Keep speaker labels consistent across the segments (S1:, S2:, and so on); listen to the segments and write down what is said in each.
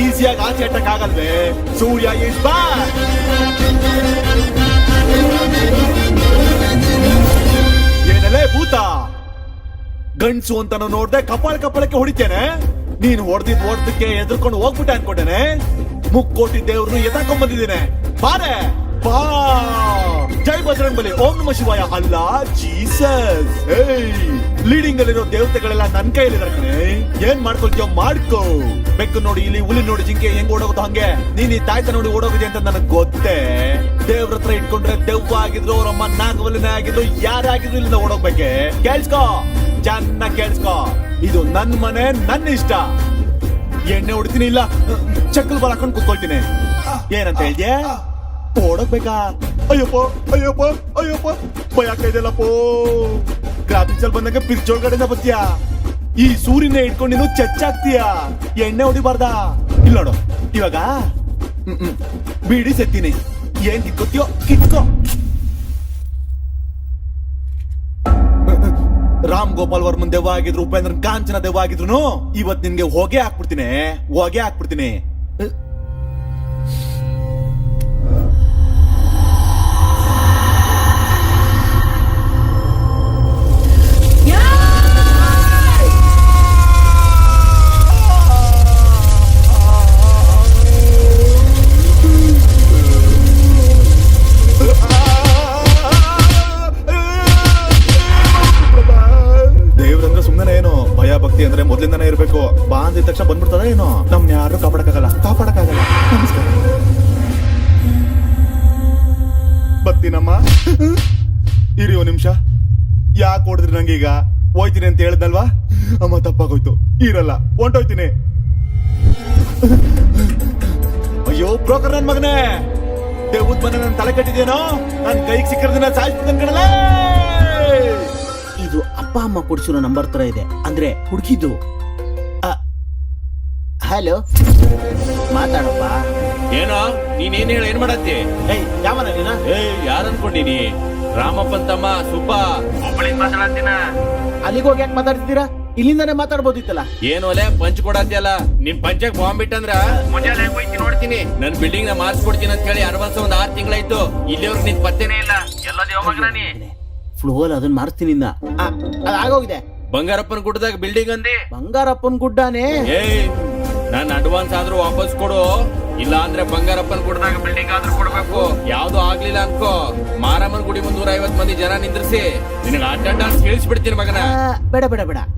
S1: ಈಸಿಯಾಗಿ ಆಚೆ ಇಟ್ಟಕ್ ಆಗಲ್ವೇ? ಸೂರ್ಯ is back. ಏನಲ್ಲೇ ಭೂತ, ಗಂಡ್ಸು ಅಂತ ನೋಡ್ದೆ ಕಪಾಳಕ್ಕೆ ಹೊಡಿತೇನೆ. ನೀನ್ ಹೊಡೆದಕ್ಕೆ ಎದ್ರಕೊಂಡು ಹೋಗ್ಬಿಟ್ಟೆ ಅನ್ಕೊಂಡೇನೆ. ಮುಕ್ಕೋಟಿ ದೇವ್ರನ್ನು ಎತ್ತಾಕೊಂಡ್ ಬಂದಿದ್ದೇನೆ. ಬಾರೆ ಬಾ. ಜೈ ಬಜರಂಗ್ ಬಲಿ. ಓಂ ನಮ ಶಿವಾಯ. ಅಲ್ಲ ಜೀಸಸ್. ಲೀಡಿಂಗ್ ಅಲ್ಲಿರೋ ದೇವತೆಗಳೆಲ್ಲ ನನ್ ಕೈಯಲ್ಲಿದ್ದಾರೆ. ಏನ್ ಮಾಡ್ಕೊಳ್ತೀಯೋ ಮಾಡ್ಕೋ. ಬೆಕ್ಕು ನೋಡಿ ಇಲ್ಲಿ, ಹುಲಿ ನೋಡಿ ಜಿಂಕೆ ಹೆಂಗ್ ಓಡೋಗುತ್ತೋ ಹಂಗೆ ನೀನ್ ಈ ತಾಯ್ತ ನೋಡಿ ಓಡೋಗಿದೆ ಅಂತ ನನಗ್ ಗೊತ್ತೇ. ದೇವ್ರ ಹತ್ರ ಇಟ್ಕೊಂಡ್ರೆ ದೆವ್ವ ಆಗಿದ್ರು, ಅವ್ರಮ್ಮ ನಾಗವಲ್ಲಿನೇ ಆಗಿದ್ರು, ಯಾರೇ ಆಗಿದ್ರು ಇಲ್ಲಿಂದ ಓಡೋಗ್ಬೇಕೆ. ಕೇಳ್ಸ್ಕೋ, ಚೆನ್ನಾಗ್ ಕೇಳ್ಸ್ಕೋ. ಇದು ನನ್ ಮನೆ, ನನ್ನ ಇಷ್ಟ. ಎಣ್ಣೆ ಹೊಡಿತೀನಿ, ಇಲ್ಲ ಚಕ್ಕಲ್ ಬಾಲ್ ಹಾಕೊಂಡ್ ಕುತ್ಕೊಳ್ತೀನಿ. ಏನಂತ ಹೇಳ್ದೆ? ಓಡೋಗ್ಬೇಕಾ? ಅಯ್ಯಪ್ಪ ಅಯ್ಯಪ್ಪ ಅಯ್ಯಪ್ಪ, ಭಯ ಆಗ್ತಾ ಇದೆಯಲ್ಲಪ್ಪೋ. ಗ್ರಾಫಿಕ್ಸ್ ಅಲ್ಲಿ ಬಂದಾಗ ಪಿರ್ಚೊಳಗಡೆಯಿಂದ ಬರ್ತೀಯಾ. ಈ ಸೂರ್ಯನ ಇಟ್ಕೊಂಡು ನೀನು ಚಚ್ಚಾಗ್ತೀಯ. ಎಣ್ಣೆ ಹೊಡಿಬಾರ್ದ. ಇಲ್ಲ ನೋಡು, ಇವಾಗ ಬೀಡಿ ಸೆತ್ತೀನಿ. ಏನ್ ಕಿತ್ಕೋತೀಯೋ ಕಿತ್ಕೋ. ರಾಮ್ ಗೋಪಾಲ್ ವರ್ಮನ್ ದೆವ್ವ ಆಗಿದ್ರು, ಉಪೇಂದ್ರನ್ ಕಾಂಚನ ದೆವ್ವ ಆಗಿದ್ರು, ಇವತ್ ನಿನ್ಗೆ ಹೊಗೆ ಹಾಕ್ಬಿಡ್ತೀನಿ. ಅಂದ್ರೆ ಮೊದ್ಲಿಂದಾನೇ ಇರ್ಬೇಕು. ಬಾ ಅಂದಿದ ತಕ್ಷಣ ಬಂದ್ಬಿಡ್ತದ ಏನೋ. ನಮ್ನ ಯಾರು ಕಾಪಾಡಕ್ಕಾಗಲ್ಲ. ನಮಸ್ಕಾರ. ಬರ್ತೀನಮ್ಮ. ಇರಿ ಒಂದ್ ನಿಮಿಷ. ಯಾಕೆ ಹೊಡೆದ್ರಿ ನಂಗೀಗ? ಹೋಯ್ತೀನಿ ಅಂತ ಹೇಳ್ದಲ್ವಾ? ಅಮ್ಮ ತಪ್ಪಾಗೋಯ್ತು. ಇರಲ್ಲ, ಹೊಂಟೋಯ್ತೀನಿ. ಅಯ್ಯೋ ಬ್ರೋಕರ್ ನನ್ ಮಗನೇ, ದೇವದ್ ಮನೆ ನನ್ ತಲೆ ಕಟ್ಟಿದೇನೋ. ನನ್ ಕೈಗೆ ಸಿಕ್ಕಿರೋದನ್ನ ಸಾಯಿಸ್ಬಿಡ್ತಾನೆ ಕಣಲ್ಲ.
S2: ಇದು ಅಪ್ಪ ಅಮ್ಮ ಕೊಡ್ಸಿರೋ ನಂಬರ್ ತರ ಇದೆ, ಅಂದ್ರೆ ಹುಡುಕಿದ್ದು. ಹಲೋ, ಮಾತಾಡಪ್ಪ.
S3: ಏನೋ ನೀನೇನ್ ಹೇಳ, ಏನ್ ಮಾಡತ್ತಿ?
S2: ಯಾವನ ನೀನ?
S3: ಯಾರು ಅನ್ಕೊಂಡಿನಿ? ರಾಮಪ್ಪನ್ ತಮ್ಮ ಸುಬ್ಬ. ಒಬ್ಬಳಿಂದ ಮಾತಾಡತ್ತೀನ.
S2: ಅಲ್ಲಿಗೆ ಹೋಗಿ ಯಾಕೆ ಮಾತಾಡ್ತಿದ್ದೀರಾ? ಇಲ್ಲಿಂದಾನೆ ಮಾತಾಡ್ಬೋದಿತ್ತಲ್ಲ.
S3: ಏನು ಅಲ್ಲೇ ಪಂಚ್ ಕೊಡತ್ತಿಯಲ್ಲ. ನಿಮ್ ಪಂಚಕ್ ಬಾಂಬ್ ಬಿಟ್ಟಂದ್ರ ಮುಂಜಾನೆ ಹೋಯ್ತಿ ನೋಡ್ತೀನಿ. ನನ್ ಬಿಲ್ಡಿಂಗ್ ನ ಮಾರ್ಸ್ಕೊಡ್ತೀನಿ ಅಂತ ಹೇಳಿ ಅಡ್ವಾನ್ಸ್ ಒಂದ್ 6 ತಿಂಗಳಾಯ್ತು. ಇಲ್ಲಿವರೆಗೆ ನಿನ್ ಪತ್ತೆನೇ ಇಲ್ಲ. ಎಲ್ಲ ದೇವಮಗ್ರಾನಿ
S2: ಫ್ಲೋಲ್ ಅದನ್ನ ಮಾರ್ತೀನಿ. ಆಗೋಗಿದೆ.
S3: ಬಂಗಾರಪ್ಪನ ಗುಡ್ಡದಾಗ ಬಿಲ್ಡಿಂಗ್ ಅಂದಿ.
S2: ಬಂಗಾರಪ್ಪನ ಗುಡ್ಡಾನೇ?
S3: ನಾನ್ ಅಡ್ವಾನ್ಸ್ ಆದ್ರೂ ವಾಪಸ್ ಕೊಡು, ಇಲ್ಲ ಅಂದ್ರೆ ಬಂಗಾರಪ್ಪನ ಗುಡ್ಡದಾಗ ಬಿಲ್ಡಿಂಗ್ ಆದ್ರೂ ಕೊಡ್ಬೇಕು. ಯಾವ್ದು ಆಗ್ಲಿಲ್ಲ ಅನ್ಕೋ, ಮಾರಮ್ಮನ ಗುಡಿ ಮುಂದೆ 150 ಮಂದಿ ಜನ ನಿಂದ್ರಿಸಿ ನಿನಗ ಅಟೆಂಡೆನ್ಸ್ ಕೇಳಿಸ್ಬಿಡ್ತೀನಿ ಮಗನ.
S2: ಬೇಡ,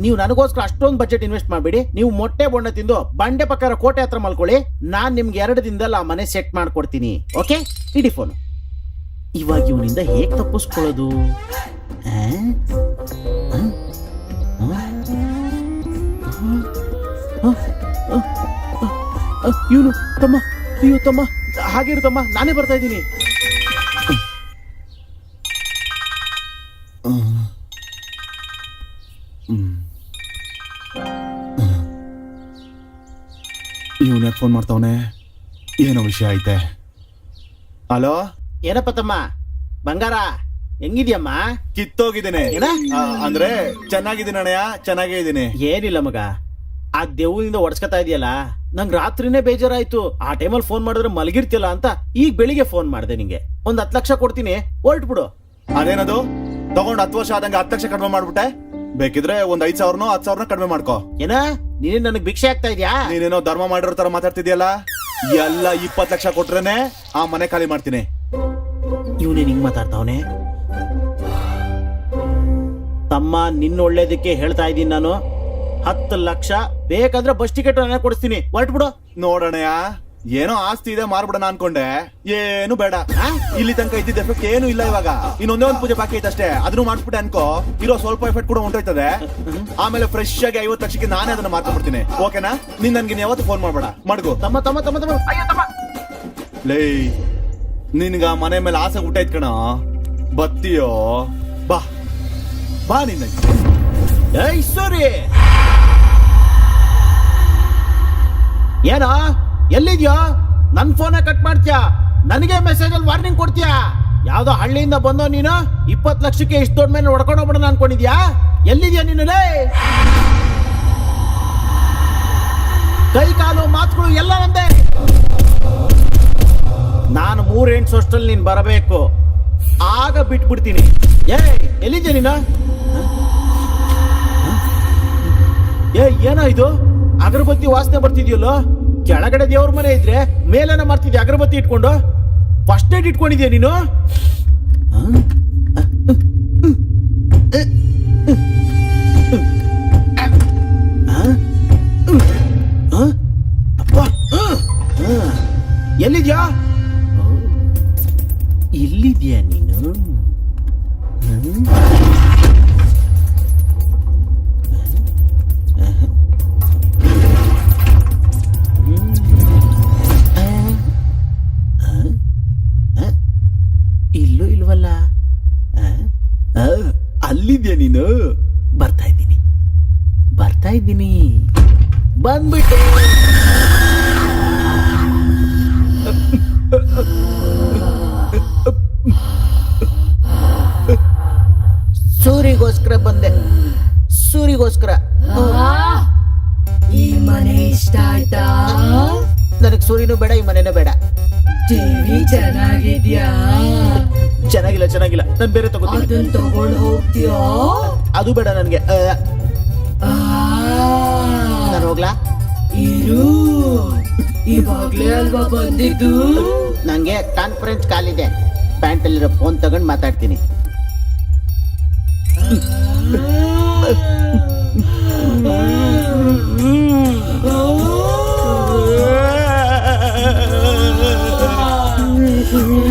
S2: ನೀವು ನನಗೋಸ್ಕರ ಅಷ್ಟೊಂದು ಬಜೆಟ್ ಇನ್ವೆಸ್ಟ್ ಮಾಡ್ಬಿಡಿ. ನೀವು ಮೊಟ್ಟೆ ಬೊಂಡ ತಿಂದು ಬಂಡೆ ಪಕ್ಕರ ಕೋಟೆ ಹತ್ರ ಮಲ್ಕೊಳ್ಳಿ. ನಾನ್ ನಿಮ್ಗೆ 2 ದಿನದಲ್ಲಿ ಆ ಮನೆ ಸೆಟ್ ಮಾಡ್ಕೊಡ್ತೀನಿ. ಓಕೆ, ಇಡಿ ಫೋನ್. ಇವಾಗ ಇವನಿಂದ ಹೇಗ್ ತಪ್ಪಿಸ್ಕೊಳ್ಳೋದು? ಇವನು ತಮ್ಮ, ಅಯ್ಯೋ ತಮ್ಮ, ಹಾಗೇರು ತಮ್ಮ, ನಾನೇ ಬರ್ತಾ ಇದ್ದೀನಿ.
S1: ಇವನೇ ಫೋನ್ ಮಾಡ್ತಾವನೆ. ಏನೋ ವಿಷಯ ಐತೆ. ಹಲೋ,
S2: ಏನಪ್ಪ ತಮ್ಮ? ಬಂಗಾರ ಹೆಂಗಿದ್ಯಮ್ಮ?
S1: ಕಿತ್ತೋಗಿದ್ದೇನೆ. ಅಂದ್ರೆ ಚೆನ್ನಾಗಿದ್ದೀನಿ ಅಣ್ಣಯ್ಯ, ಚೆನ್ನಾಗೇ ಇದ್ದೀನಿ.
S2: ಏನಿಲ್ಲ ಮಗ, ಆ ದೆವ್ವದಿಂದ ಒಡ್ಸ್ಕೊತಾ ಇದೆಯಲ್ಲ, ನಂಗ್ ರಾತ್ರಿನೇ ಬೇಜಾರಾಯ್ತು. ಆ ಟೈಮಲ್ಲಿ ಫೋನ್ ಮಾಡಿದ್ರೆ ಮಲಗಿರ್ತಿಯಲ್ಲ ಅಂತ ಈಗ ಬೆಳಿಗ್ಗೆ ಫೋನ್ ಮಾಡಿದೆ ನಿಂಗೆ. ಒಂದ್ 10 ಲಕ್ಷ ಕೊಡ್ತೀನಿ, ಹೊರಟ್ಬಿಡು.
S1: ಅದೇನದು ತಗೊಂಡ್ 10 ವರ್ಷ ಆದಂಗೆ 10 ಲಕ್ಷ ಕಡಿಮೆ ಮಾಡ್ಬಿಟ್ಟೆ. ಬೇಕಿದ್ರೆ ಒಂದ್ 5,000 10,000 ಕಡಿಮೆ ಮಾಡ್ಕೋ.
S2: ಏನ ನೀನೇ ನನಗ್ ಭಿಕ್ಷೆ ಆಗ್ತಾ ಇದ್ಯಾ?
S1: ನೀನೇನೋ ಧರ್ಮ ಮಾಡಿರೋ ತರ ಮಾತಾಡ್ತಿದ್ಯಲ್ಲ. ಎಲ್ಲ 20 ಲಕ್ಷ ಕೊಟ್ರೇನೆ ಆ ಮನೆ ಖಾಲಿ ಮಾಡ್ತೀನಿ.
S2: ಇವನೇ ಹಿಂಗ್ ಮಾತಾಡ್ತಾವನೆ. ತಮ್ಮ, ನಿನ್ನ ಒಳ್ಳೇದಕ್ಕೆ ಹೇಳ್ತಾ ಇದ್ದೀನಿ ನಾನು. 10 ಲಕ್ಷ ಬೇಕಾದ್ರೆ ಬಸ್ ಟಿಕೆಟ್ ನಾನೇ ಕೊಡಿಸ್ತೀನಿ, ಹೊರಟ್ಬಿಡು.
S1: ನೋಡಣಯ್ಯ, ಏನೋ ಆಸ್ತಿ ಇದೆ ಮಾರ್ಬಿಡೋಣ ಅನ್ಕೊಂಡೆ. ಏನು ಬೇಡ, ಇಲ್ಲಿ ತನಕ ಇದ್ದಿದ್ದ ಎಫೆಕ್ಟ್ ಏನು ಇಲ್ಲ. ಇವಾಗ ಇನ್ನೊಂದೇ ಒಂದು ಪೂಜೆ ಬಾಕಿ ಐತೆ ಅಷ್ಟೇ. ಅದನ್ನು ಮಾಡ್ಬಿಟ್ಟೆ ಅನ್ಕೋ, ಇರೋ ಸ್ವಲ್ಪ ಎಫೆಕ್ಟ್ ಕೂಡ ಹೊಂಟೋಯ್ತದೆ. ಆಮೇಲೆ ಫ್ರೆಶ್ ಆಗಿ 50 ಲಕ್ಷಕ್ಕೆ ನಾನೇ ಅದನ್ನ ಮಾರ್ಕೊಂಡ್ಬಿಡ್ತೀನಿ. ಓಕೆನಾ? ನೀನ್ ನನ್ಗೆ ಯಾವತ್ತು ಫೋನ್ ಮಾಡ್ಬೇಡ. ಮಾಡ್ಗೋ.
S2: ತಮ್ಮ ತಮ್ಮ ತಮ್ಮ ತಮ್ಮ
S1: ಲೇ, ನಿನ್ಗ ಮನೆ ಮೇಲೆ ಆಸೆ ಊಟಾಯ್ತು ಕಣ. ಬತ್ತೀಯೋ? ಬಾ ಬಾ. ನಿನ್ನ
S2: ಸರಿ, ಏನೋ ಎಲ್ಲಿದ್ಯೋ? ನನ್ ಫೋನೇ ಕಟ್ ಮಾಡ್ತೀಯಾ? ನನಗೆ ಮೆಸೇಜ್ ಅಲ್ಲಿ ವಾರ್ನಿಂಗ್ ಕೊಡ್ತೀಯಾ? ಯಾವ್ದೋ ಹಳ್ಳಿಯಿಂದ ಬಂದೋ ನೀನು? 20 ಲಕ್ಷಕ್ಕೆ ಇಷ್ಟು ದೊಡ್ಡ ಮೇಲೆ ಹೊಡ್ಕೊಂಡು ಹೋಗ್ಬಿಡೋಣ ಅನ್ಕೊಂಡಿದ್ಯಾ? ಎಲ್ಲಿದ್ಯಾ ನೀನು? ಕೈ ಕಾಲು ಮಾತು ಬಾಸ್ಗಳು ಎಲ್ಲ ಒಂದೇ. ನಾನು 3 ಎಂಟು ವರ್ಷದಲ್ಲಿ ನೀನ್ ಬರಬೇಕು, ಆಗ ಬಿಟ್ಬಿಡ್ತೀನಿ. ಎಲ್ಲಿದ್ಯಾ ನೀನು? ಏನೋ ಇದು ಅಗರಬತ್ತಿ ವಾಸನೆ ಬರ್ತಿದ್ಯಲ್ಲೋ? ಕೆಳಗಡೆ ದೇವ್ರ ಮನೆ ಇದ್ರೆ ಮೇಲೇನ ಮಾಡ್ತಿದ್ಯಾ ಅಗರಬತ್ತಿ ಇಟ್ಕೊಂಡು? ಫಸ್ಟ್ ಏಡ್ ಇಟ್ಕೊಂಡಿದ್ಯಾ ನೀನು? ಎಲ್ಲಿದ್ಯಾ? ಇಲ್ಲಿದ್ಯಾ ನೀನು? ಇಲ್ಲೂ ಇಲ್ವಲ್ಲ. ಅಲ್ಲಿದ್ಯಾ ನೀನು? ಬರ್ತಾ ಇದ್ದೀನಿ ಬಂದ್ಬಿಟ್ಟೆ. ಸೂರಿಗೋಸ್ಕರ ಬಂದೆ, ಸೂರಿಗೋಸ್ಕರ.
S4: ಈ ಮನೆ ಇಷ್ಟ ಆಯ್ತಾ?
S2: ನನಗ್ ಸೂರ್ಯನೂ ಬೇಡ, ಈ ಮನೆನೂ ಬೇಡ.
S4: ಟಿವಿ ಚೆನ್ನಾಗಿದ್ಯಾ?
S2: ಚೆನ್ನಾಗಿಲ್ಲ, ನಾನು ಬೇರೆ ತಗೋತೀನಿ.
S4: ಅದನ್ನ ತಗೊಂಡು ಹೋಗ್ತೀಯಾ?
S2: ಅದು ಬೇಡ ನನ್ಗೆ. ನಾನು ಹೋಗ್ಲಾ?
S4: ಇರು, ಇವಾಗ್ಲೇ ಅಲ್ವಾ ಬಂದಿದ್ದು?
S2: ನಂಗೆ ಕಾನ್ಫರೆನ್ಸ್ ಕಾಲ್ ಇದೆ, ಪ್ಯಾಂಟಲ್ಲಿರೋ ಫೋನ್ ತಗೊಂಡು ಮಾತಾಡ್ತೀನಿ.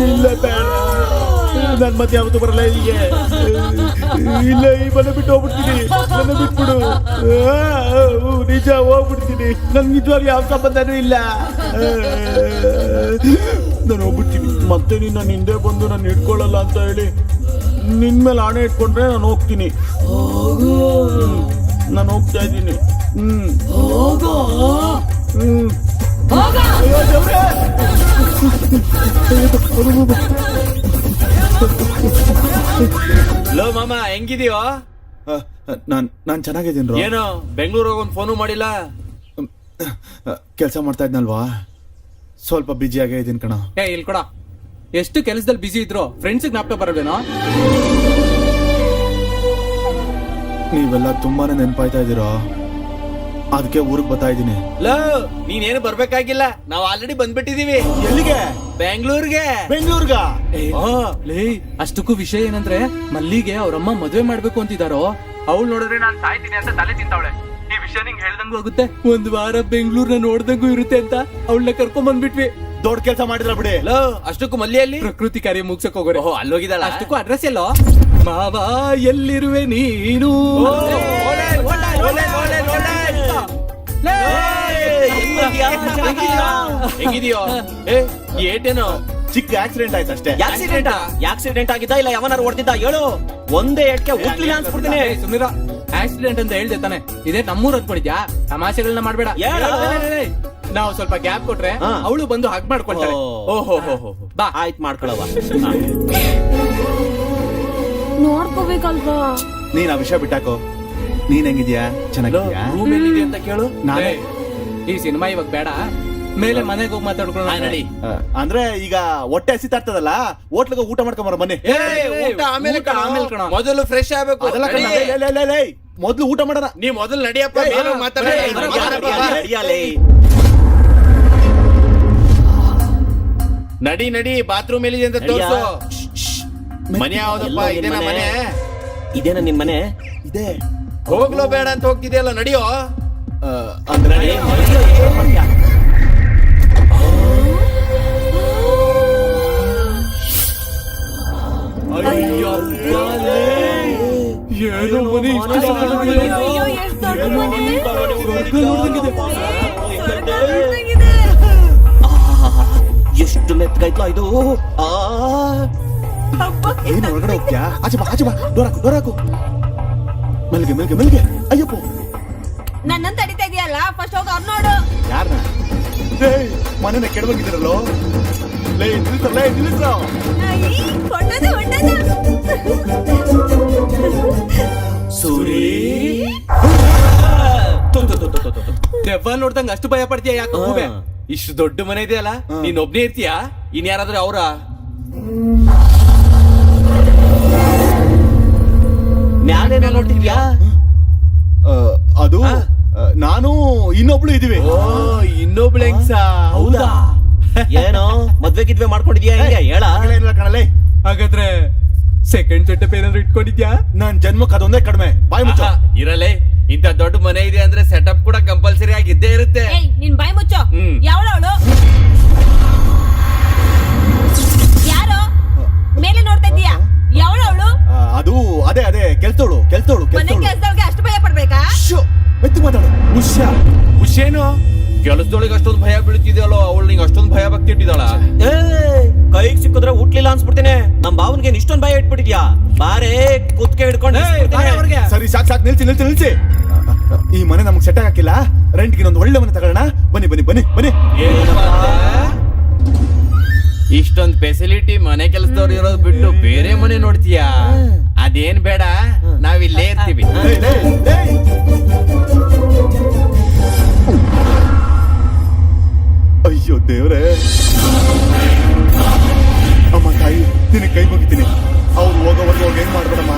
S2: ಇಲ್ಲ ಬೇಡ, ನನ್ ಮತ್ತೆ ಯಾವತ್ತೂ ಬರಲ್ಲ ಇಲ್ಲಿಗೆ. ಇಲ್ಲ, ಈ ಮನೆ ಬಿಟ್ಟು ಹೋಗ್ಬಿಡ್ತೀನಿ. ನನ್ನ ಬಿಟ್ಬಿಡು. ನಿಜ ಹೋಗ್ಬಿಡ್ತೀನಿ. ನನ್ ನಿಜವಾಗ್ಲೂ ಯಾವ ಸಂಬಂಧನೂ ಇಲ್ಲ. ನಾನು ಹೋಗ್ಬಿಡ್ತೀನಿ. ಮತ್ತೆ ನೀನ್ ನನ್ನ ಹಿಂದೆ ಬಂದು ನಾನು ಹಿಡ್ಕೊಳ್ಳಲ್ಲ ಅಂತ ಹೇಳಿ ನಿನ್ ಮೇಲೆ ಆಣೆ ಇಟ್ಕೊಂಡ್ರೆ ನಾನು ಹೋಗ್ತೀನಿ. ನಾನು ಹೋಗ್ತಾ ಇದ್ದೀನಿ.
S4: ಹೋಗೋ.
S2: ಅಯ್ಯೋ ದೇವ್ರೇ!
S3: ಲೋ ಮಾಮ, ಹೆಂಗಿದೀಯೋ?
S1: ನಾನ್ ಚೆನ್ನಾಗಿದ್ದೀನಿ.
S3: ಏನು ಬೆಂಗಳೂರಿಗೆ ಒಂದು ಫೋನು ಮಾಡಿಲ್ಲ?
S1: ಕೆಲಸ ಮಾಡ್ತಾ ಇದ್ನಲ್ವಾ, ಸ್ವಲ್ಪ ಬಿಜಿ ಆಗೇ ಇದೀನಿ ಕಣ.
S5: ಇಲ್ಲಿ ಕೊಡ. ಎಷ್ಟು ಕೆಲಸದಲ್ಲಿ ಬಿಸಿ ಇದ್ರು ಫ್ರೆಂಡ್ಸ್ ಜ್ಞಾಪಕ ಬರಬೇನೋ?
S1: ನೀವೆಲ್ಲ ತುಂಬಾನೇ ನೆನಪಾಯ್ತಾ ಇದೀರೋ, ಅದಕ್ಕೆ ಊರಿಗೆ ಬರ್ತಾ ಇದ್ದೀನಿ.
S3: ಲೋ, ನೀನೇನು ಬರ್ಬೇಕಾಗಿಲ್ಲ, ನಾವ್ ಆಲ್ರೆಡಿ ಬಂದ್ಬಿಟ್ಟಿದೀವಿ.
S1: ಎಲ್ಲಿಗೆ?
S3: ಬೆಂಗಳೂರಿಗೆ.
S1: ಬೆಂಗಳೂರ್ಗ?
S5: ಲೇ, ಅಷ್ಟಕ್ಕೂ ವಿಷಯ ಏನಂದ್ರೆ ಮಲ್ಲಿಗೆ ಅವ್ರಮ್ಮ ಮದ್ವೆ ಮಾಡ್ಬೇಕು ಅಂತಿದಾರೋ. ಅವಳು ನೋಡಿದ್ರೆ ನಾನ್ ಸಾಯ್ತೀನಿ ಅಂತ ತಲೆ ತಿಂತಾವಳೆ. ಈ ವಿಷಯ ನಿಂಗೆ ಹೇಳ್ದಂಗೂ ಆಗುತ್ತೆ. ಒಂದ್ ವಾರ ಬೆಂಗಳೂರ್ನ ನೋಡ್ದಂಗೂ ಇರುತ್ತೆ ಅಂತ ಅವಳನ್ನ ಕರ್ಕೊಂಡ್ ಬಂದ್ಬಿಟ್ವಿ.
S1: ದೊಡ್ಡ ಕೆಲಸ ಮಾಡಿದ್ರ ಬಿಡಿ.
S3: ಲೋ, ಅಷ್ಟಕ್ಕೂ ಮಲ್ಲಿಯಲ್ಲಿ
S5: ಪ್ರಕೃತಿ ಕಾರ್ಯ ಮುಗ್ಸಕ್ ಹೋಗೋರೆ.
S3: ಓಹೋ, ಅಲ್ಲೋಗಿದ್ದಾಳ.
S5: ಅಷ್ಟಕ್ಕೂ ಅಡ್ರೆಸ್ ಎಲ್ಲೋ? ಮಾವ ಎಲ್ಲಿರುವೆ ನೀನು?
S3: ಹೆಂಗಿದೀಯೋ? ಈ ಏಟೇನು?
S1: ಚಿಕ್ಕ ಆಕ್ಸಿಡೆಂಟ್ ಆಯ್ತು ಅಷ್ಟೇ.
S6: ಆಕ್ಸಿಡೆಂಟ್ ಆಗಿದ್ದ ಇಲ್ಲ ಯಾವನಾರು ಹೊಡೆದಿದ್ದ ಹೇಳು. ಒಂದೇ ಏಟ್ಗೆ ಉತ್ಲಿಲ್ಲ ಅನ್ಸ್ಬಿಡ್ತೀನಿ.
S5: ಸುಮೀರ, ಆಕ್ಸಿಡೆಂಟ್ ಅಂತ ಹೇಳ್ದೆ ತಾನೆ? ಇದೇ ನಮ್ಮೂರ್ ಅನ್ಕೊಂಡಿದ್ಯಾ? ತಮಾಷೆಗಳನ್ನ ಮಾಡ್ಬೇಡ. ನಾವು ಸ್ವಲ್ಪ ಗ್ಯಾಪ್ ಕೊಟ್ರೆ ಅವಳು ಬಂದು ಹಗ್ ಮಾಡ್ಕೊಳ್ತಾಳೆ.
S3: ಓಹೋ,
S5: ಬಾ,
S6: ಆಯ್ತು ಮಾಡ್ಕೊಳವ.
S4: ನೋಡ್ಕೋಬೇಕಲ್ವಾ?
S1: ನೀನ್ ಆ ವಿಷಯ ಬಿಟ್ಟಾಕೋ. ನೀನ್ ಹೆಂಗಿದ್ಯಾ? ಚೆನ್ನಾಗಿದ್ಯಾ?
S3: ರೂಮ್ ಎಲ್ಲಿದೆ ಅಂತ ಕೇಳು.
S1: ನಾನೇ
S5: ಈ ಸಿನಿಮಾ ಇವಾಗ ಬೇಡ, ಮೇಲೆ ಮನೆಗೆ ಹೋಗಿ ಮಾತಾಡ್ಕೊಳ್ಳೋಣ.
S3: ನಡಿ.
S1: ಅಂದ್ರೆ ಈಗ ಹೊಟ್ಟೆ ಹಸಿತಾ ಇರ್ತದಲ್ಲ, ಹೋಟ್ಲಿಗೆ ಊಟ ಮಾಡ್ಕೊಂಬರ ಬನ್ನಿ.
S3: ಊಟ ಆಮೇಲೆ
S5: ಊಟ ಆಮೇಲೆ ಕಣೋ.
S3: ಮೊದಲು ಫ್ರೆಶ್ ಆಗ್ಬೇಕು.
S1: ಅದೆಲ್ಲ ಕಣ, ಲೇ, ಮೊದ್ಲು ಊಟ ಮಾಡೋಣ.
S3: ನೀ ಮೊದಲು ನಡಿಯಪ್ಪ. ಏನೋ ಮಾತಾಡ. ನಡಿ, ಬಾತ್ರೂಮ್ ಎಲ್ಲಿದೆ ಅಂತ ತೋರ್ಸು. ಮನೆ ಯಾವ್ದಪ್ಪ? ಇದೇನಾ ಮನೆ?
S6: ಇದೇನ ನಿನ್ ಮನೆ?
S1: ಇದೆ.
S3: ಹೋಗ್ಲೋ ಬೇಡ ಅಂತ ಹೋಗ್ತಿದೆಯಲ್ಲ, ನಡಿಯೋ.
S1: ಅಂದ್ರೆ
S5: ಏನೋ ಮನೆ ಇಷ್ಟು ಸಣ್ಣದಾಗಿದೆ.
S4: ಅಯ್ಯೋ, ಎಷ್ಟ್ ದೊಡ್ಡ ಮನೆ.
S5: ಸ್ವರ್ಗ ನೋಡ್ದಂಗಿದೆ.
S6: ಎಷ್ಟು ಮೆತ್ತಗಾಯ್ತು ಇದು.
S1: ಏನ್ ಒಳಗಡೆ ಹೋಗ್ತ್ಯಾ? ಆಚೆ ಬಾ, ಡೋರ್ ಹಾಕು. ಮೆಲ್ಗೆ. ಅಯ್ಯಪ್ಪ,
S4: ನನ್ನನ್ ತಡಿತಾ ಇದೆಯಲ್ಲ, ಫಸ್ಟ್ ಹೋಗಿ ಅವ್ರು ನೋಡು.
S1: ಯಾರನ್ನ? ಮನೆನ ಕೆಡವಾಗಿದ್ದೀರಲ್ಲೋ. ನಿಲ್ಲಿಸ್ರ.
S6: ಸೂರಿ
S5: ದೆವ್ವ ನೋಡ್ದಂಗ ಅಷ್ಟು ಭಯ ಪಡ್ತೀಯ ಯಾಕೆ ಗೂಬೆ?
S6: ಹಾ.
S5: ಇಷ್ಟು ದೊಡ್ಡ ಮನೆ ಇದೆಯಲ್ಲ ನೀನ್ ಒಬ್ನೇ ಇರ್ತೀಯಾ? ಇನ್ ಯಾರಾದ್ರೂ ಅವ್ರ
S6: ಮ್ಯಾಲೇನೋ ನೋಡ್ತಿದ್ಯಾ?
S1: ಅದು ನಾನು ಇನ್ನೊಬ್ಳು ಇದೀವಿ.
S5: ಇನ್ನೊಬ್ಳು ಹೆಂಗ್ಸ? ಹೌದಾ?
S6: ಏನೋ ಮದ್ವೆ ಗಿದ್ವೆ ಮಾಡ್ಕೊಂಡಿದ್ಯಾ ಹೆಂಗೆ ಹೇಳ?
S1: ಏನಿಲ್ಲ ಕಣಲೆ,
S5: ಹಾಗಾದ್ರೆ ಸೆಕೆಂಡ್ ಸೆಟಪ್ ಏನಾದ್ರು ಇಟ್ಕೊಂಡಿದ್ಯಾ?
S1: ನಾನ್ ಜನ್ಮಕ್ಕೆ ಅದೊಂದೇ ಕಡಿಮೆ. ಬಾಯ್ ಮುಚ್ಚ.
S3: ಇರಲೇ ಇಂತ ದೊಡ್ಡ ಮನೆ ಇದೆ ಅಂದ್ರೆ ಸೆಟಪ್ ಕೂಡ ಕಂಪಲ್ಸರಿ ಆಗಿದ್ದೇ ಇರುತ್ತೆ.
S4: ಏಯ್ ನಿನ್ ಬಾಯ್ ಮುಚ್ಚೋ.
S3: ಹ್ಮ್.
S4: ಯಾವಳವಳು? ಯಾರು ಮೇಲೆ ನೋಡ್ತಾ ಇದೀಯಾ? ಯಾವಳವಳು?
S1: ಅದು ಅದೇ ಅದೇ ಕೆಲ್ಸೋಳು ಕೆಲ್ಸೋಳು
S4: ಮನೆ
S1: ಕೆಲ್ಸೋಳು.
S4: ಕೆಲ್ಸದವ್ರಿಗೆ ಅಷ್ಟು ಭಯ ಪಡ್ಬೇಕಾ?
S1: ಎತ್ತು ಮಾತಾಡು.
S3: ಖುಷೇನು ಕೆಲಸದೊಳಗೆ ಅಷ್ಟೊಂದು ಭಯ ಬೀಳ್ತಿದ್ಯಲ್ಲೋ, ಅವಳು ನಿಂಗೆ ಅಷ್ಟೊಂದು ಭಯ ಭಕ್ತಿ ಇಟ್ಟಿದ್ದಾಳ?
S6: ಏ ಕೈಗೆ ಸಿಕ್ಕಿದ್ರೆ ಹುಟ್ಲಿಲ್ಲ ಅನ್ಸ್ಬಿಡ್ತೀನಿ. ನಮ್ ಬಾವನ್ಗೆ ಇಷ್ಟೊಂದ್ ಭಯ ಇಟ್ಬಿಟ್ಟಿದ್ಯಾ? ಬಾರೇ ಕುತ್ಕೆ ಹಿಡ್ಕೊಂಡು
S5: ಅವ್ರಿಗೆ
S1: ಸರಿ ಸಾಕ್ ಸಾಕ್, ನಿಲ್ಸಿ ನಿಲ್ಸಿ ನಿಲ್ಸಿ. ಈ ಮನೆ ನಮಗ್ ಸೆಟ್ ಹಾಕಿಲ್ಲ. ರೆಂಟ್ಗೆ ಇನ್ನೊಂದು ಒಳ್ಳೆ ಮನೆ ತಗೊಳ್ಳೋಣ. ಬನ್ನಿ ಬನ್ನಿ ಬನ್ನಿ ಬನ್ನಿ.
S3: ಇಷ್ಟೊಂದ್ ಫೆಸಿಲಿಟಿ ಮನೆ ಕೆಲಸದವ್ರು ಇರೋದು ಬಿಟ್ಟು ಬೇರೆ ಮನೆ ನೋಡ್ತೀಯಾ? ಅದೇನ್ ಬೇಡ, ನಾವಿಲ್ಲೇ ಇರ್ತೀವಿ.
S1: ಏಯ್, ಏಯ್, ಏಯ್. ಅಯ್ಯೋ ದೇವ್ರೆ, ಅಮ್ಮ ತಾಯಿ ನಿನಗೆ ಕೈ ಮುಗಿತೀನಿ. ಅವ್ರು ಹೋಗೋವರೆಗೂ ಹೋಗಿ ಏನ್ ಮಾಡ್ಬೇಡಮ್ಮ.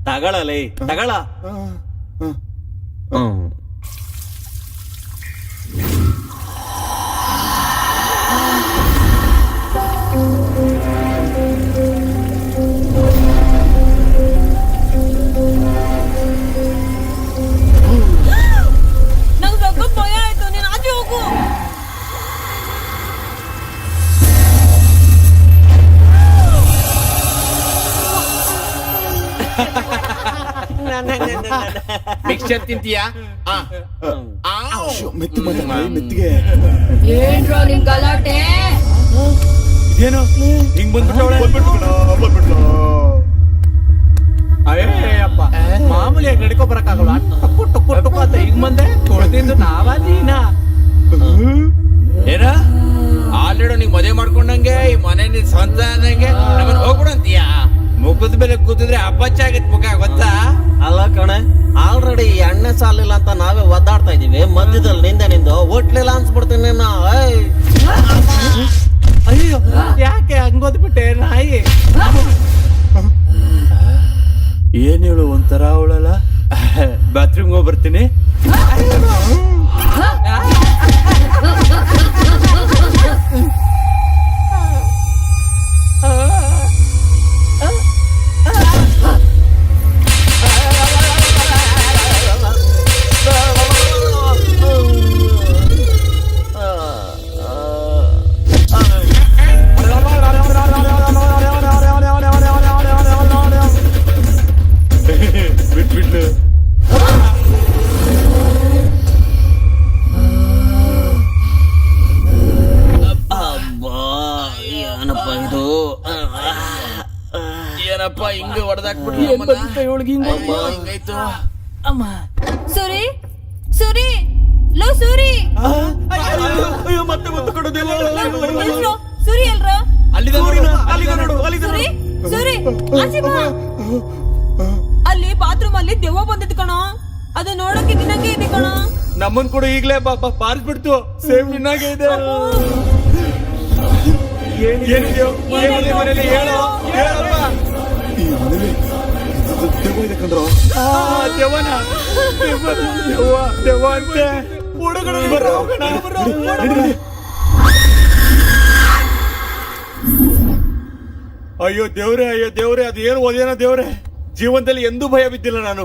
S6: ತಗೊಳಲೇ ತಗೊಳ.
S4: ನಂಗ್ ಸ್ವಲ್ಪ ಭಯ ಆಯ್ತು. ನೀನ್ ಆಚೆ ಹೋಗು.
S3: ಮಿಕ್ಸ್ಚರ್ ತಿಂತೀಯಾ? ಆ.
S1: ಅಯ್ಯೋ, ಮೆತ್ತಿ ಮಾತಾಡಿ ಮೆತ್ತಿಗೆ.
S4: ಏನ್ರೋ ನಿನ್ ಗಲಾಟೆ?
S1: ಏನು ಹಿಂಗ್ ಬಂದ್ಬಿಟ್ಟವಳೆ? ಬಂದ್ಬಿಟ್ಲು.
S5: ಅಯ್ಯಪ್ಪ ಮಾಮೂಲಿಯಾಗಿ ನಡ್ಕೊ ಬರಕ್ಕಾಗಲ್ಲ. ಟಕ್ಕು ಟಕ್ಕು ಟಕ್ಕು ಅಂತ ಹಿಂಗ್ ಬಂದೆ ಕೊಡ್ತಿದ್ದು ನಾವ ನೀನಾ?
S3: ಏನ ಆಲ್ರೆಡಿ ನೀವ್ ಮದುವೆ ಮಾಡ್ಕೊಂಡಂಗೆ ಈ ಮನೆ ನಿನ್ ಸ್ವಂತ ಅನ್ನಂಗೆ ನಮ್ಮನ್ನ ಹೋಗ್ಬಿಡಂತೀಯಾ? ಮುಖದ ಮೇಲೆ ಕೂತಿದ್ರೆ ಅಪ್ಪಚ್ಚಾಗಿತ್ ಮುಖ ಗೊತ್ತಾ?
S6: ಅಲ್ಲ ಕಣೆ, ಆಲ್ರೆಡಿ ಎಣ್ಣೆ ಸಾಲಿಲ್ಲ ಅಂತ ನಾವೇ ಒದ್ದಾಡ್ತಾ ಇದೀವಿ. ಮಧ್ಯದಲ್ಲಿ ನಿಂದು ಒಟ್ಲಿಲ್ಲ ಅನ್ಸ್ಬಿಡ್ತೀನಿ ನಾ.
S5: ಅಯ್ಯೋ ಯಾಕೆ ಹಂಗೋದ್ಬಿಟ್ಟೆ ನಾಯಿ?
S3: ಏನ್ ಹೇಳು ಒಂಥರ ಅವಳಲ್ಲ. ಬಾತ್ರೂಮ್ ಹೋಗಿ ಬರ್ತೀನಿ.
S1: ಬಿಟ್ಬಿಟ್ಲು.
S6: ಅಬ್ಬಾ ಏನಪ್ಪ ಇದು?
S3: ಏನಪ್ಪ ಹಿಂಗ ಹೊಡೆದಾಕ್ಬಿಟ್ಲು? ಹಿಂಗಾಯ್ತು.
S5: ಅಮ್ಮ
S4: ಸುರಿ ಸುರಿ ಲೋ ಸುರಿ.
S6: ಅಯ್ಯೋ ಮತ್ತೆ ಮುತ್ತು ಕೊಡೋದಿಲ್ಲ.
S4: ಎಲ್ರು? ಸುರಿ ಎಲ್ರು? ಸುರಿ ಸುರಿ ಆಚೆ ಬಾ. ಅಲ್ಲಿ ಬಾತ್ರೂಮ್ ಅಲ್ಲಿ ದೆವ್ವ ಬಂದಿತ್ತು ಕಣೋ. ಅದು ನೋಡಕ್ಕೆ ನಿನ್ನಂಗೆ ಇದೆ ಕಣೋ.
S3: ನಮ್ಮನ್ ಕೂಡ ಈಗ್ಲೇ ಪಾರಿಸ್ಬಿಡ್ತು. ಸೇಮ್ ನಿನ್ನಾಗೆ ಇದೆ. ಏನಿದೆಯೋ ಮನೇಲಿ ಹೇಳೋ, ಹೇಳಪ್ಪ.
S1: ಈ ಮನೇಲಿ ದೆವ್ವ ಇದೆ ಕಂಡ್ರೋ.
S3: ದೆವ್ವನ? ದೆವ್ವ ಅಂತೆ. ಹುಡುಗರು ಹೋಗೋಣ. ಅಯ್ಯೋ ದೇವ್ರೆ, ಅಯ್ಯೋ ದೇವ್ರೆ, ಅದು ಏನು ಓದೇನೋ ದೇವ್ರೆ. ಜೀವನದಲ್ಲಿ ಎಂದೂ ಭಯ ಬಿದ್ದಿಲ್ಲ ನಾನು.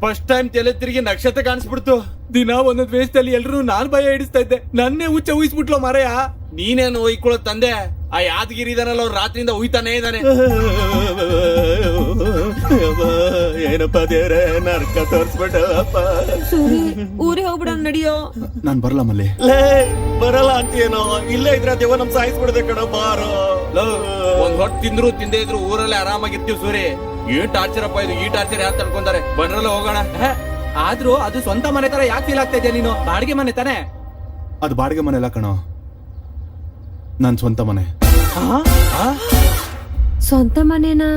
S3: ಫಸ್ಟ್ ಟೈಮ್ ತಲೆ ತಿರುಗಿ ನಕ್ಷತ್ರ ಕಾಣಿಸ್ಬಿಡ್ತು.
S5: ದಿನ ಒಂದೊಂದ್ ವೇಷದಲ್ಲಿ ಎಲ್ರು ನಾನ್ ಭಯ ಹಿಡಿಸ್ತಾ ಇದ್ದೆ. ನನ್ನೇ ಹುಚ್ಚ ಊಹಿಸ್ಬಿಟ್ಲು ಮಾರಯ್ಯ.
S3: ನೀನೇನು ಒಯ್ಕೊಳ್ಳೋ ತಂದೆ? ಆ ಯಾದಗಿರಿ ಇದಾನಲ್ಲ, ಅವ್ರು ರಾತ್ರಿಯಿಂದ ಉಯ್ತಾನೇ ಇದ್ದಾನೆ.
S1: ಏನಪ್ಪ ದೇವ್ರೆ, ನರ್ಕ ತೋರ್ಸ್ಬಿಟ್ಟಪ್ಪ.
S4: ಸುರಿ ಊರಿಗೆ ಹೋಗ್ಬಿಡೋಣ ನಡಿಯೋ.
S1: ನಾನ್ ಬರಲ್ಲ ಮಲ್ಲಿ.
S6: ಲೇ ಬರಲ್ಲ ಅಂತೀನೋ? ಇಲ್ಲೇ ಇದ್ರೆ ದೇವ ನಮ್ ಸಾಯಿಸ್ಬಿಡದೆ ಕಣ. ಬಾರೋ
S3: ಒಂದ್ ಹೊಟ್ಟು ತಿಂದ್ರು ತಿಂದೇ ಇದ್ರು ಊರಲ್ಲೇ ಆರಾಮಾಗಿರ್ತೀವಿ. ಸೂರಿ ಏನ್ ಟಾರ್ಚರ್ ಅಪ್ಪ ಇದು. ಈ ಟಾರ್ಚರ್ ಯಾರು ತಡ್ಕೊಂತಾರೆ? ಬಂದ್ರಲ್ಲ ಹೋಗೋಣ.
S5: ಆದ್ರೂ ಅದು ಸ್ವಂತ ಮನೆ ತರ ಯಾಕೆ ಫೀಲ್ ಆಗ್ತಾ ಇದೆಯಾ ನೀನು? ಬಾಡಿಗೆ ಮನೆ ತಾನೆ?
S1: ಅದು ಬಾಡಿಗೆ ಮನೆ ಅಲ್ಲ ಕಣೋ, ನನ್ ಸ್ವಂತ ಮನೆ.
S4: ಸ್ವಂತ ಮನೆನಾ?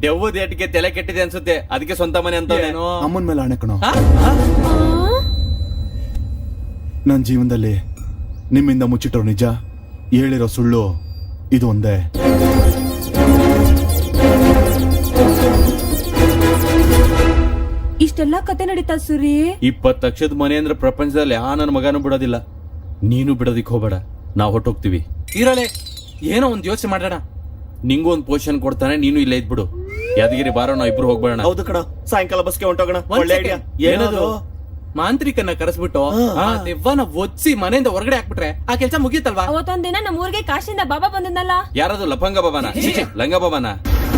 S3: ದೆವ್ವದ ಏಟಿಗೆ ತಲೆ ಕೆಟ್ಟಿದೆ ಅನ್ಸುತ್ತೆ, ಅದಕ್ಕೆ ಸ್ವಂತ ಮನೆ ಅಂತ
S5: ಏನೋ
S1: ಅಮ್ಮನ ಮೇಲೆ ಆಣೆ ಕಣೋ,
S5: ಆ? ಆ?
S1: ನನ್ನ ಜೀವನದಲ್ಲಿ ನಿಮ್ಮಿಂದ ಮುಚ್ಚಿಟ್ಟರು ನಿಜ, ಹೇಳಿರೋ ಸುಳ್ಳು ಇದು ಒಂದೇ.
S4: ಇಷ್ಟೆಲ್ಲ ಕತೆ ನಡೀತಾ ಸೂರಿ?
S3: 20 ಲಕ್ಷದ ಮನೆ ಅಂದ್ರೆ ಪ್ರಪಂಚದಲ್ಲಿ ಆ ನನ್ನ ಮಗನೂ ಬಿಡೋದಿಲ್ಲ, ನೀನು ಬಿಡೋದಿಕ್ ಹೋಗ್ಬೇಡ, ನಾವ್ ಹೊಟ್ಟೋಗ್ತೀವಿ.
S5: ಇರಲೆ ಏನೋ ಒಂದ್ ಯೋಚನೆ ಮಾಡೋಣ.
S3: ನಿಂಗೂ ಒಂದ್ ಪೊಸಿಷನ್ ಕೊಡ್ತಾನೆ, ನೀನು ಇಲ್ಲೇ ಇದ್ಬಿಡು. ಯಾದಗಿರಿ ಬಾರೋ, ನಾವ್ ಇಬ್ರು ಹೋಗ್ಬೇಡ.
S1: ಹೌದು ಕಣ, ಸಾಯಂಕಾಲ ಬಸ್ಗೆ ಹೊಂಟೋಗೋಣ.
S5: ಒಂದ್
S1: ಒಳ್ಳೆ
S5: second.
S1: ಐಡಿಯಾ. ಏನದು?
S5: ಮಾಂತ್ರಿಕನ್ನ ಕರೆಸ್ಬಿಟ್ಟು ಆ ದೆವ್ವನ ಒದ್ಸಿ ಮನೆಯಿಂದ ಹೊರಗಡೆ ಹಾಕ್ಬಿಟ್ರೆ ಆ ಕೆಲ್ಸ ಮುಗಿಯುತ್ತಲ್ವಾ?
S4: ಅವತ್ತೊಂದಿನ ನಮ್ಮ ಊರಿಗೆ ಕಾಶಿಂದ ಬಾಬಾ ಬಂದಿದ್ನಲ್ಲ,
S3: ಯಾರದು ಲಫಂಗ ಬಾಬಾನ? ಲಂಗ ಬಾಬಾನ?